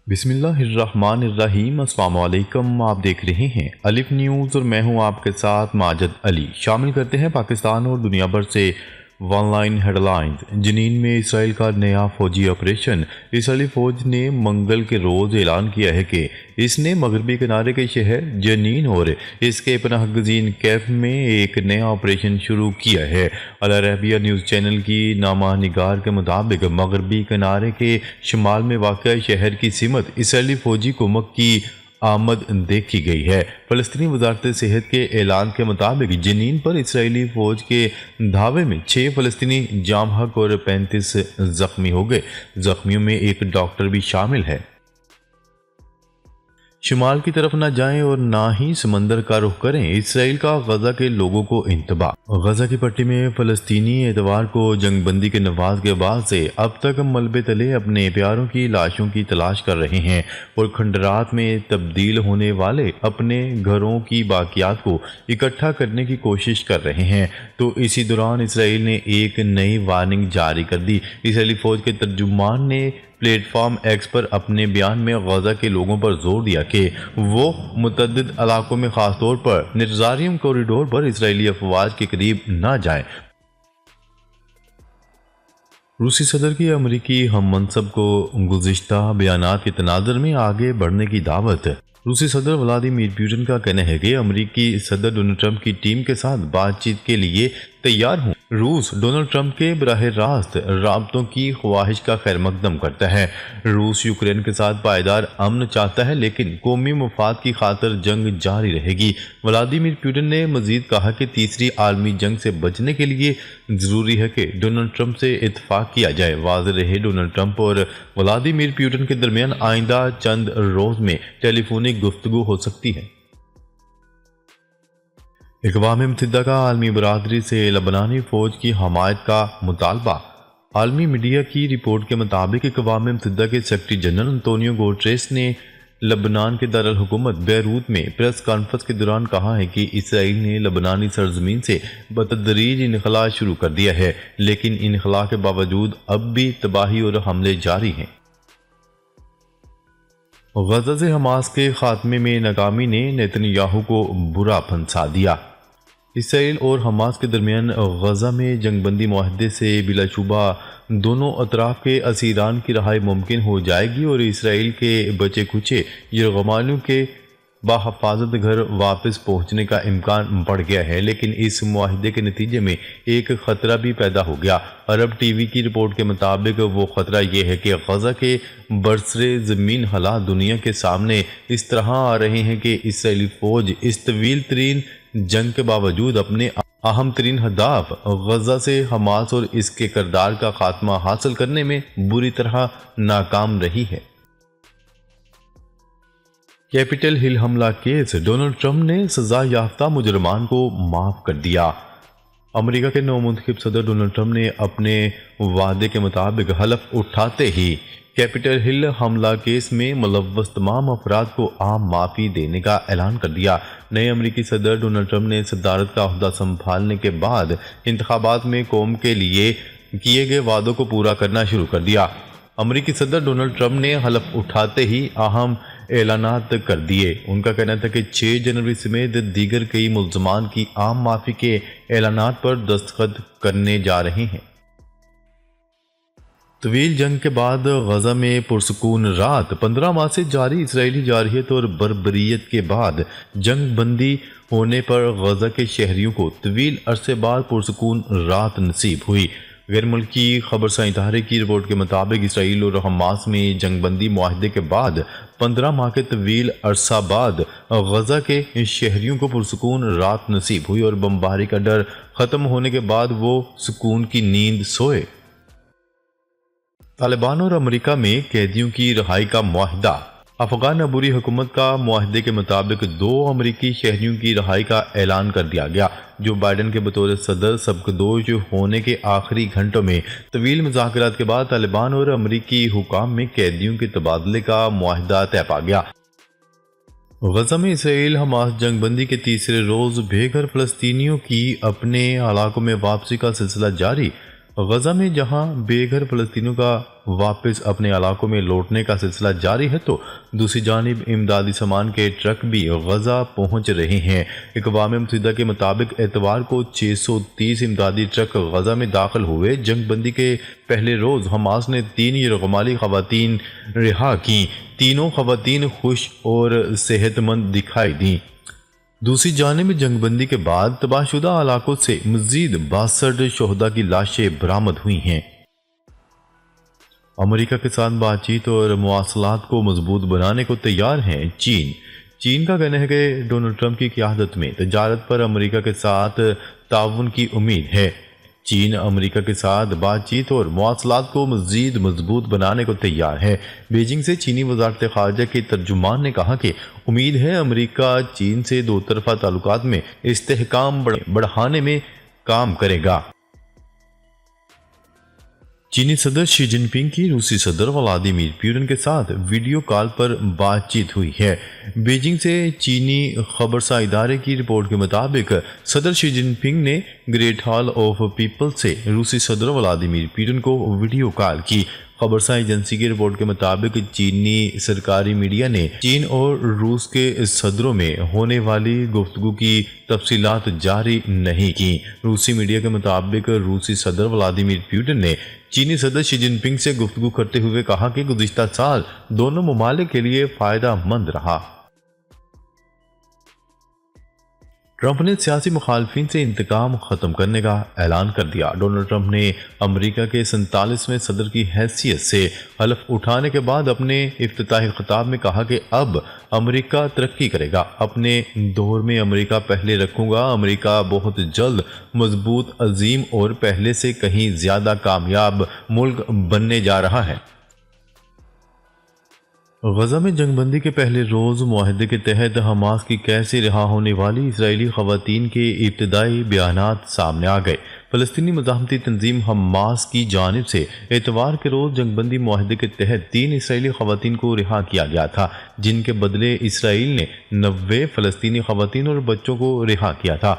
بسم اللہ الرحمن الرحیم۔ السلام علیکم، آپ دیکھ رہے ہیں الف نیوز اور میں ہوں آپ کے ساتھ ماجد علی۔ شامل کرتے ہیں پاکستان اور دنیا بھر سے ون لائن ہیڈ لائنز۔ جنین میں اسرائیل کا نیا فوجی آپریشن۔ اسرائیلی فوج نے منگل کے روز اعلان کیا ہے کہ اس نے مغربی کنارے کے شہر جنین اور اس کے پناہ گزین کیف میں ایک نیا آپریشن شروع کیا ہے۔ العربیہ نیوز چینل کی نامہ نگار کے مطابق مغربی کنارے کے شمال میں واقع شہر کی سمت اسرائیلی فوجی کمک کی آمد دیکھی گئی ہے۔ فلسطینی وزارت صحت کے اعلان کے مطابق جنین پر اسرائیلی فوج کے دھاوے میں 6 فلسطینی جام حق اور 35 زخمی ہو گئے۔ زخمیوں میں ایک ڈاکٹر بھی شامل ہے۔ شمال کی طرف نہ جائیں اور نہ ہی سمندر کا رخ کریں، اسرائیل کا غزہ کے لوگوں کو انتباہ۔ غزہ کی پٹی میں فلسطینی اتوار کو جنگ بندی کے نفاذ کے بعد سے اب تک ملبے تلے اپنے پیاروں کی لاشوں کی تلاش کر رہے ہیں اور کھنڈرات میں تبدیل ہونے والے اپنے گھروں کی باقیات کو اکٹھا کرنے کی کوشش کر رہے ہیں۔ تو اسی دوران اسرائیل نے ایک نئی وارننگ جاری کر دی۔ اسرائیلی فوج کے ترجمان نے پلیٹ فارم ایکس پر اپنے بیان میں غزہ کے لوگوں پر زور دیا کہ وہ متعدد علاقوں میں خاص طور پر نٹزاریم کوریڈور پر اسرائیلی افواج کے قریب نہ جائیں۔ روسی صدر کی امریکی ہم منصب کو گزشتہ بیانات کے تناظر میں آگے بڑھنے کی دعوت۔ روسی صدر ولادیمیر پوٹن کا کہنا ہے کہ امریکی صدر ڈونلڈ ٹرمپ کی ٹیم کے ساتھ بات چیت کے لیے تیار ہوں۔ روس ڈونلڈ ٹرمپ کے براہ راست رابطوں کی خواہش کا خیر مقدم کرتا ہے۔ روس یوکرین کے ساتھ پائیدار امن چاہتا ہے لیکن قومی مفاد کی خاطر جنگ جاری رہے گی۔ ولادیمیر پوٹن نے مزید کہا کہ تیسری عالمی جنگ سے بچنے کے لیے ضروری ہے کہ ڈونلڈ ٹرمپ سے اتفاق کیا جائے۔ واضح رہے ڈونلڈ ٹرمپ اور ولادیمیر پوٹن کے درمیان آئندہ چند روز میں ٹیلی فونک گفتگو ہو سکتی ہے۔ اقوام متحدہ کا عالمی برادری سے لبنانی فوج کی حمایت کا مطالبہ۔ عالمی میڈیا کی رپورٹ کے مطابق اقوام متحدہ کے سیکرٹری جنرل انطونیو گوٹریس نے لبنان کے دارالحکومت بیروت میں پریس کانفرنس کے دوران کہا ہے کہ اسرائیل نے لبنانی سرزمین سے بتدریج انخلاء شروع کر دیا ہے، لیکن انخلاء کے باوجود اب بھی تباہی اور حملے جاری ہیں۔ غزہ سے حماس کے خاتمے میں ناکامی نے نیتن یاہو کو برا پھنسا دیا۔ اسرائیل اور حماس کے درمیان غزہ میں جنگ بندی معاہدے سے بلا شبہ دونوں اطراف کے اسیران کی رہائی ممکن ہو جائے گی اور اسرائیل کے بچے کچے یرغمالیوں کے بحفاظت گھر واپس پہنچنے کا امکان بڑھ گیا ہے، لیکن اس معاہدے کے نتیجے میں ایک خطرہ بھی پیدا ہو گیا۔ عرب ٹی وی کی رپورٹ کے مطابق وہ خطرہ یہ ہے کہ غزہ کے برسر زمین حالات دنیا کے سامنے اس طرح آ رہے ہیں کہ اسرائیلی فوج اس طویل ترین جنگ کے باوجود اپنے اہم ترین ہدف غزہ سے حماس اور اس کے کردار کا خاتمہ حاصل کرنے میں بری طرح ناکام رہی ہے۔ کیپٹل ہل حملہ کیس، ڈونلڈ ٹرمپ نے سزا یافتہ مجرمان کو معاف کر دیا۔ امریکہ کے نو منتخب صدر ڈونلڈ ٹرمپ نے اپنے وعدے کے مطابق حلف اٹھاتے ہی کیپٹل ہل حملہ کیس میں ملوث تمام افراد کو عام معافی دینے کا اعلان کر دیا۔ نئے امریکی صدر ڈونلڈ ٹرمپ نے صدارت کا عہدہ سنبھالنے کے بعد انتخابات میں قوم کے لیے کیے گئے وعدوں کو پورا کرنا شروع کر دیا۔ امریکی صدر ڈونلڈ ٹرمپ نے حلف اٹھاتے ہی اہم اعلانات کر دیے۔ ان کا کہنا تھا کہ 6 جنوری سمیت دیگر کئی ملزمان کی عام معافی کے اعلانات پر دستخط کرنے جا رہے ہیں۔ طویل جنگ کے بعد غزہ میں پرسکون رات، 15 ماہ سے جاری اسرائیلی جارحیت اور بربریت کے بعد جنگ بندی ہونے پر غزہ کے شہریوں کو طویل عرصے بعد پرسکون رات نصیب ہوئی۔ غیر ملکی خبرساں ادارے کی رپورٹ کے مطابق اسرائیل اور حماس میں جنگ بندی معاہدے کے بعد 15 ماہ کے طویل عرصہ بعد غزہ کے شہریوں کو پرسکون رات نصیب ہوئی اور بمباری کا ڈر ختم ہونے کے بعد وہ سکون کی نیند سوئے۔ طالبان اور امریکہ میں قیدیوں کی رہائی کا معاہدہ۔ افغان عبوری حکومت کا معاہدے کے مطابق 2 امریکی شہریوں کی رہائی کا اعلان کر دیا گیا، جو بائیڈن کے بطور صدر سبکدوش ہونے کے آخری گھنٹوں میں طویل مذاکرات کے بعد طالبان اور امریکی حکام میں قیدیوں کے تبادلے کا معاہدہ طے پا گیا۔ غزہ میں اسرائیل حماس جنگ بندی کے تیسرے روز بے گھر فلسطینیوں کی اپنے علاقوں میں واپسی کا سلسلہ جاری۔ غزہ میں جہاں بے گھر فلسطینیوں کا واپس اپنے علاقوں میں لوٹنے کا سلسلہ جاری ہے تو دوسری جانب امدادی سامان کے ٹرک بھی غزہ پہنچ رہے ہیں۔ اقوام متحدہ کے مطابق اتوار کو 630 امدادی ٹرک غزہ میں داخل ہوئے۔ جنگ بندی کے پہلے روز حماس نے 3 یرغمالی خواتین رہا کیں۔ تینوں خواتین خوش اور صحت مند دکھائی دیں۔ دوسری جانب جنگ بندی کے بعد تباہ شدہ علاقوں سے مزید 62 شہداء کی لاشیں برآمد ہوئی ہیں۔ امریکہ کے ساتھ بات چیت اور مواصلات کو مضبوط بنانے کو تیار ہیں چین کا کہنا ہے کہ ڈونلڈ ٹرمپ کی قیادت میں تجارت پر امریکہ کے ساتھ تعاون کی امید ہے۔ چین امریکہ کے ساتھ بات چیت اور مواصلات کو مزید مضبوط بنانے کو تیار ہے۔ بیجنگ سے چینی وزارت خارجہ کے ترجمان نے کہا کہ امید ہے امریکہ چین سے دو طرفہ تعلقات میں استحکام بڑھانے میں کام کرے گا۔ چینی صدر شی جن پنگ کی روسی صدر ولادیمیر پوتن کے ساتھ ویڈیو کال پر بات چیت ہوئی ہے۔ بیجنگ سے چینی خبرساں ادارے کی رپورٹ کے مطابق صدر شی جن پنگ نے گریٹ ہال آف پیپل سے روسی صدر ولادیمیر پوتن کو ویڈیو کال کی۔ خبرساں ایجنسی کی رپورٹ کے مطابق چینی سرکاری میڈیا نے چین اور روس کے صدروں میں ہونے والی گفتگو کی تفصیلات جاری نہیں کی۔ روسی میڈیا کے مطابق روسی صدر ولادیمیر پوتن نے چینی صدر شی جن پنگ سے گفتگو کرتے ہوئے کہا کہ گزشتہ سال دونوں ممالک کے لیے فائدہ مند رہا۔ ٹرمپ نے سیاسی مخالفین سے انتقام ختم کرنے کا اعلان کر دیا۔ ڈونلڈ ٹرمپ نے امریکہ کے 47ویں صدر کی حیثیت سے حلف اٹھانے کے بعد اپنے افتتاحی خطاب میں کہا کہ اب امریکہ ترقی کرے گا۔ اپنے دور میں امریکہ پہلے رکھوں گا۔ امریکہ بہت جلد مضبوط، عظیم اور پہلے سے کہیں زیادہ کامیاب ملک بننے جا رہا ہے۔ غزہ میں جنگ بندی کے پہلے روز معاہدے کے تحت حماس کی قید سے رہا ہونے والی اسرائیلی خواتین کے ابتدائی بیانات سامنے آ گئے۔ فلسطینی مزاحمتی تنظیم حماس کی جانب سے اتوار کے روز جنگ بندی معاہدے کے تحت 3 اسرائیلی خواتین کو رہا کیا گیا تھا، جن کے بدلے اسرائیل نے 90 فلسطینی خواتین اور بچوں کو رہا کیا تھا۔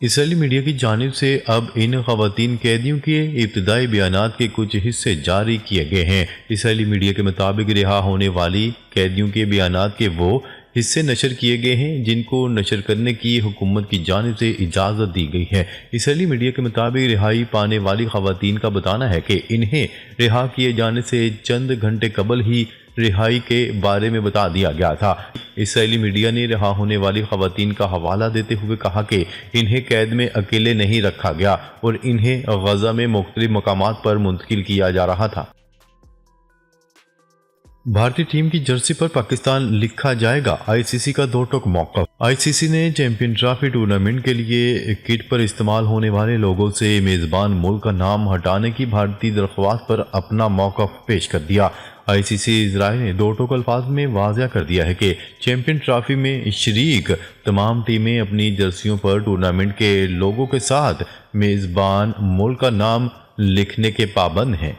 اسرائیلی میڈیا کی جانب سے اب ان خواتین قیدیوں کے ابتدائی بیانات کے کچھ حصے جاری کیے گئے ہیں۔ اسرائیلی میڈیا کے مطابق رہا ہونے والی قیدیوں کے بیانات کے وہ حصے نشر کیے گئے ہیں جن کو نشر کرنے کی حکومت کی جانب سے اجازت دی گئی ہے۔ اسرائیلی میڈیا کے مطابق رہائی پانے والی خواتین کا بتانا ہے کہ انہیں رہا کیے جانے سے چند گھنٹے قبل ہی رہائی کے بارے میں بتا دیا گیا تھا۔ اسرائیلی میڈیا نے رہا ہونے والی خواتین کا حوالہ دیتے ہوئے کہا کہ انہیں قید میں اکیلے نہیں رکھا گیا اور انہیں غزہ میں مختلف مقامات پر منتقل کیا جا رہا تھا۔ بھارتی ٹیم کی جرسی پر پاکستان لکھا جائے گا، آئی سی سی کا 2 ٹوک موقف۔ آئی سی سی نے چیمپئن ٹرافی ٹورنامنٹ کے لیے کٹ پر استعمال ہونے والے لوگوں سے میزبان ملک کا نام ہٹانے کی بھارتی درخواست پر اپنا موقف پیش کر دیا۔ آئی سی سی ذرائع نے 2 ٹوک الفاظ میں واضح کر دیا ہے کہ چیمپئن ٹرافی میں شریک تمام ٹیمیں اپنی جرسیوں پر ٹورنامنٹ کے لوگوں کے ساتھ میزبان ملک کا نام لکھنے کے پابند ہیں۔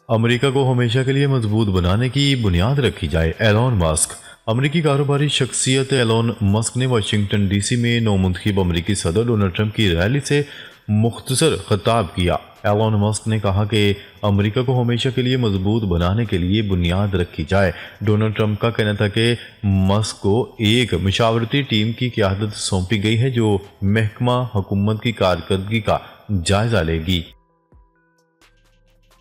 امریکہ کو ہمیشہ کے لیے مضبوط بنانے کی بنیاد رکھی جائے، ایلون مسک۔ امریکی کاروباری شخصیت ایلون مسک نے واشنگٹن ڈی سی میں نو منتخب امریکی صدر ڈونلڈ ٹرمپ کی ریلی سے مختصر خطاب کیا۔ ایلون مسک نے کہا کہ امریکہ کو ہمیشہ کے لیے مضبوط بنانے کے لیے بنیاد رکھی جائے۔ ڈونلڈ ٹرمپ کا کہنا تھا کہ مسک کو ایک مشاورتی ٹیم کی قیادت سونپی گئی ہے جو محکمہ حکومت کی کارکردگی کا جائزہ لے گی۔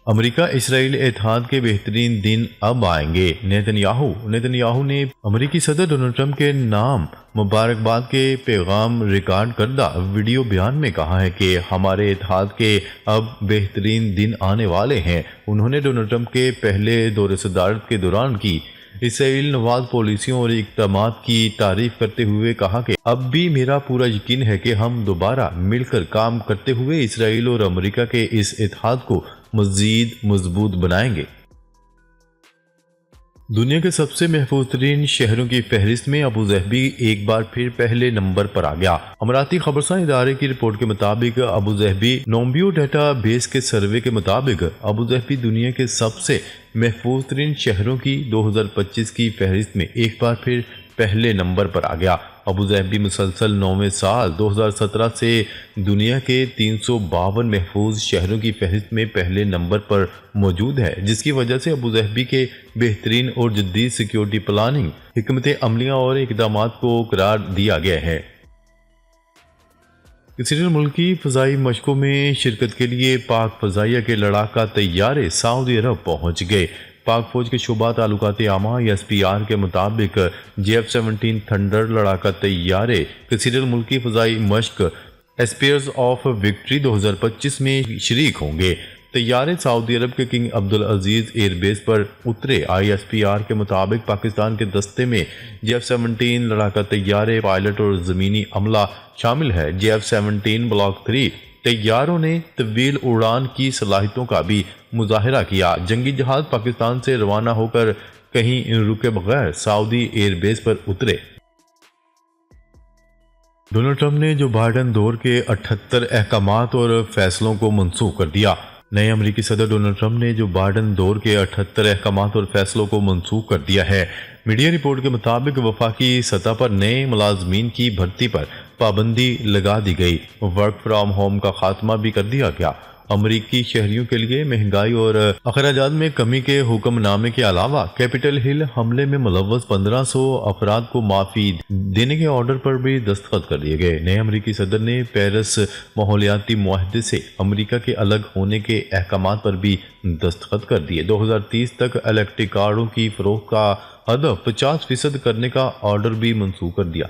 امریکہ اسرائیل اتحاد کے بہترین دن اب آئیں گے، نیتن یاہو نے امریکی صدر ڈونلڈ ٹرمپ کے نام مبارکباد کے پیغام ریکارڈ کردہ ویڈیو بیان میں کہا ہے کہ ہمارے اتحاد کے اب بہترین دن آنے والے ہیں۔ انہوں نے ڈونلڈ ٹرمپ کے پہلے دور صدارت کے دوران کی اسرائیل نواز پالیسیوں اور اقدامات کی تعریف کرتے ہوئے کہا کہ اب بھی میرا پورا یقین ہے کہ ہم دوبارہ مل کر کام کرتے ہوئے اسرائیل اور امریکہ کے اس اتحاد کو مزید مضبوط بنائیں گے۔ دنیا کے سب سے محفوظ ترین شہروں کی فہرست میں ابوظہبی ایک بار پھر پہلے نمبر پر آ گیا۔ اماراتی خبرساں ادارے کی رپورٹ کے مطابق ابوظہبی نومبیو ڈیٹا بیس کے سروے کے مطابق ابوظہبی دنیا کے سب سے محفوظ ترین شہروں کی 2025 کی فہرست میں ایک بار پھر پہلے نمبر پر آ گیا۔ ابوظہبی مسلسل 9ویں سال 2017 سے دنیا کے 352 محفوظ شہروں کی فہرست میں پہلے نمبر پر موجود ہے، جس کی وجہ سے ابوظہبی کے بہترین اور جدید سیکیورٹی پلاننگ، حکمت عملیاں اور اقدامات کو قرار دیا گیا ہے۔ کسی ملکی فضائی مشقوں میں شرکت کے لیے پاک فضائیہ کے لڑاکا طیارے سعودی عرب پہنچ گئے۔ پاک فوج کے شعبہ تعلقات عامہ (SPR) کے مطابق JF-17 تھنڈر لڑاکا طیارے کثیر ملکی فضائی مشق ایسپیئرز آف وکٹری 2025 میں شریک ہوں گے۔ طیارے سعودی عرب کے کنگ عبدالعزیز ایئر بیس پر اترے۔ ISPR کے مطابق پاکستان کے دستے میں JF-17 لڑاکا طیارے، پائلٹ اور زمینی عملہ شامل ہے۔ JF-17 بلاک 3 طیاروں نے طویل اڑان کی صلاحیتوں کا بھی مظاہرہ کیا۔ جنگی جہاز پاکستان سے روانہ ہو کر کہیں رکے بغیر سعودی ایئر بیس پر اترے۔ ڈونلڈ ٹرمپ نے جو بائیڈن دور کے 78 احکامات اور فیصلوں کو منسوخ کر دیا۔ نئے امریکی صدر ڈونلڈ ٹرمپ نے جو بائیڈن دور کے 78 احکامات اور فیصلوں کو منسوخ کر دیا ہے۔ میڈیا رپورٹ کے مطابق وفاقی سطح پر نئے ملازمین کی بھرتی پر پابندی لگا دی گئی، ورک فرام ہوم کا خاتمہ بھی کر دیا گیا۔ امریکی شہریوں کے لیے مہنگائی اور اخراجات میں کمی کے حکم نامے کے علاوہ کیپٹل ہل حملے میں ملوث 1500 افراد کو معافی دینے کے آرڈر پر بھی دستخط کر دیے گئے۔ نئے امریکی صدر نے پیرس ماحولیاتی معاہدے سے امریکہ کے الگ ہونے کے احکامات پر بھی دستخط کر دیے۔ 2030 تک الیکٹرک کاروں کی فروخت کا ہدف 50% کرنے کا آرڈر بھی منسوخ کر دیا۔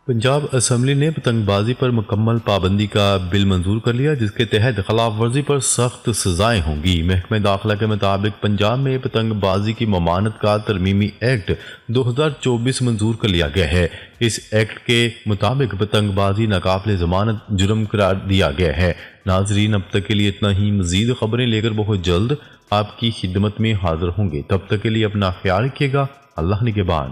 پنجاب اسمبلی نے پتنگ بازی پر مکمل پابندی کا بل منظور کر لیا، جس کے تحت خلاف ورزی پر سخت سزائیں ہوں گی۔ محکمہ داخلہ کے مطابق پنجاب میں پتنگ بازی کی ممانعت کا ترمیمی ایکٹ 2024 منظور کر لیا گیا ہے۔ اس ایکٹ کے مطابق پتنگ بازی ناقابل ضمانت جرم قرار دیا گیا ہے۔ ناظرین، اب تک کے لیے اتنا ہی۔ مزید خبریں لے کر بہت جلد آپ کی خدمت میں حاضر ہوں گے۔ تب تک کے لیے اپنا خیال رکھیے گا۔ اللہ نگہبان۔